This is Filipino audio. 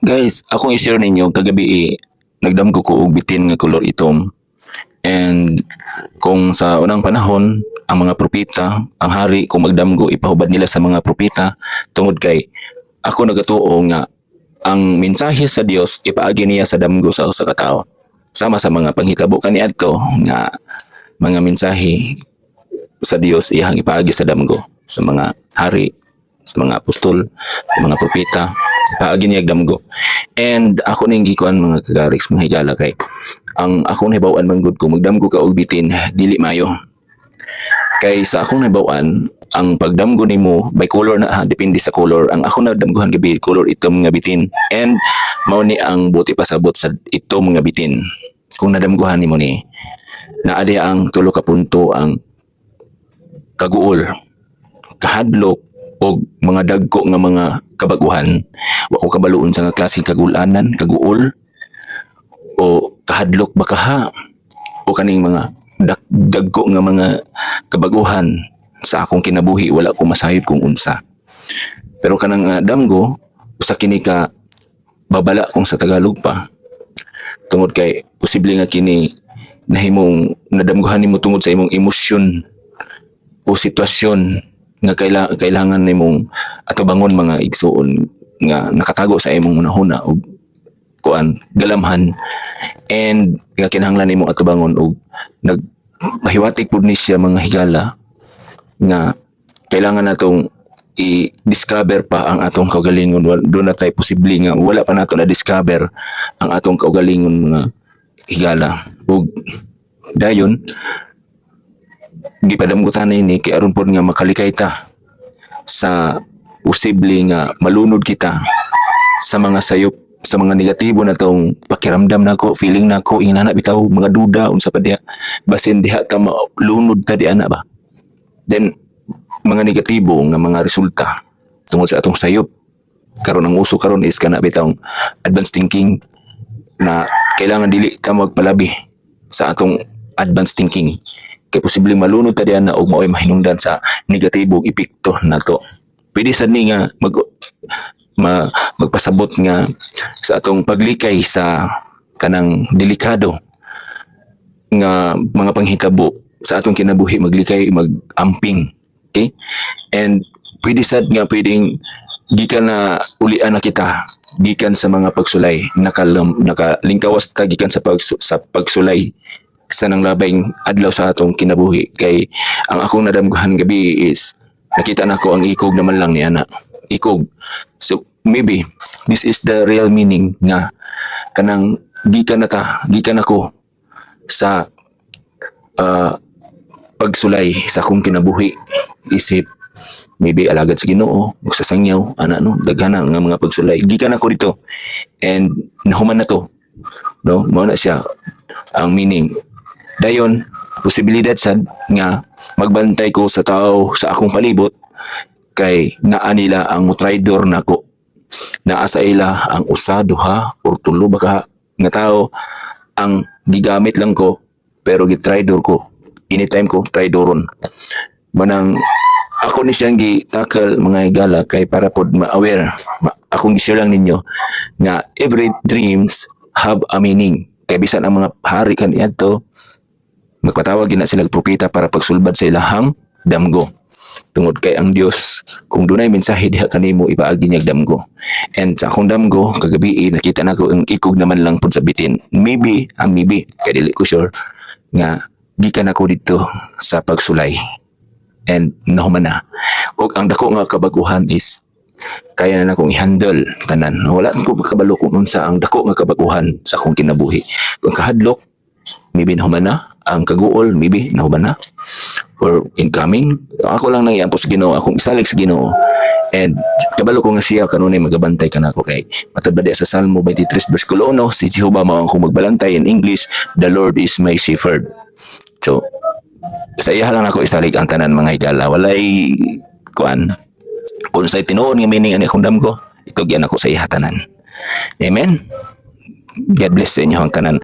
Guys, akong i-share ninyo kagabi nagdamgo ko og bitin nga kolor itom. And kung sa unang panahon, ang mga propeta, ang hari kung magdamgo ipahubad nila sa mga propeta tungod kay ako nagatuo nga ang mensahe sa Dios ipaagi niya sa damgo sa usa ka tawo. Sama sa mga panghitabo kaniadto nga mga mensahe sa Dios iyang ipaagi sa damgo sa mga hari, sa mga apostol, sa mga propeta, paagi niya damgo. And ako ning gikuan mga kagaris mga higala kay ang akong nahibaw-an man gud ko magdamgo ka og bitin dili mayo. Kay sa akong nahibaw-an ang pagdamgo nimo by color na depende sa color. Ang ako nagdamgohan gabi color itom nga bitin and mao ni ang buti pasabot sa itom nga bitin. Kung nadamgohan nimo ni naadi ang tulo ka punto ang kaguol, kahadlok o mga dagko nga mga kabaguhan. Wa ko kabaluon sa nga klaseng kagulanan, kaguol o kahadlok ba kaha o kaning mga dagko nga mga kabaguhan sa akong kinabuhi wala ko masayod kung unsa. Pero kanang damgo usa kini ka babala kung sa Tagalog pa tungod kay posible nga kini nahimong nadamgohan nimo tungod sa imong emosyon o sitwasyon nga kailangan nimong atubangon mga igsuon nga nakatago sa imong unahuna og kuan galamhan and nga kinahanglan nimo atubangon og nagpahiwatig pud ni siya mga higala nga kailangan natong i-discover pa ang atong kaugalingon. Doon na tayo posible nga wala pa nato na-discover ang atong kaugalingon mga higala. Ug dayon gipadamgutan ni kay aron pod nga makalikay ta sa posible nga malunod kita sa mga sayop sa mga negatibo na tong pakiramdam nako, feeling nako, ingana bitaw mga duda unsa pa diha basin diha ta malunod ta di ana ba. Then mga negatibo nga mga resulta tungod sa atong sayop karon ang uso karon is kana bitaw advanced thinking na kailangan dili ta magpalabi sa atong advanced thinking kay posibleng malunod ta diyan na og mao'y mahinungdan sa negatibong epekto nato. Pwede sad ni nga magpasabot nga sa atong paglikay sa kanang delikado nga mga panghitabo sa atong kinabuhi maglikay magamping. Okay? And pwede sad nga pwedeng gikan na ulian na kita gikan sa mga pagsulay nakalingkawas ta gikan sa pagsulay sa nang labayng adlaw sa atong kinabuhi kay ang akong nadamgahan gabi is nakita nako ang ikog naman lang ni ana ikog. So maybe this is the real meaning nga kanang gikan ako sa pagsulay sa akong kinabuhi isip maybe alagad sa Ginoo magsasangyaw ana no daghan nga mga pagsulay gikan ako dito and nahuman na to no mao na siya ang meaning. Dayon posibilidad sad nga magbantay ko sa tao sa akong palibot kay naa nila ang mutraidor nako, naa sa ila ang usa duha or tulo baka nga tao ang gigamit lang ko pero gitraidor ko anytime ko traidoron manang ako ni siyang gi-tackle mga higala kay para pod ma-aware akong gi-share lang ninyo nga every dreams have a meaning kay bisan ang mga hari kaniadto magpatawag gina sila propeta para pagsulbad sa ilahang damgo tungod kay ang Dios kung dunay mensahe diha kanimo ipaagi niya damgo. And sa akong damgo kagabi nakita nako ang ikog naman lang pud sa bitin maybe kay dili ko sure nga gikan ako dito sa pagsulay and nahuman na og ang dako nga kabaguhan is kaya na akong i-handle tanan wala ko kabalo kung unsa ang dako nga kabaguhan sa akong kinabuhi. Kung kahadlok maybe nahuman na ang kaguol maybe nahuman na or incoming ako lang nang iampo sa Ginoo akong isalig sa Ginoo and kabalo ko nga siya kanunay magabantay kanako kay matubad sa Salmo 23 bersikulo 1 si Jehovah mao akong magbalantay in English the Lord is my shepherd. So sa iya lang ako isalig ang tanan mga higala walay kuan kung sa tinuod nga meaning ani akong damgo ito gyan ako sa iya tanan. Amen. God bless sa inyo ang tanan.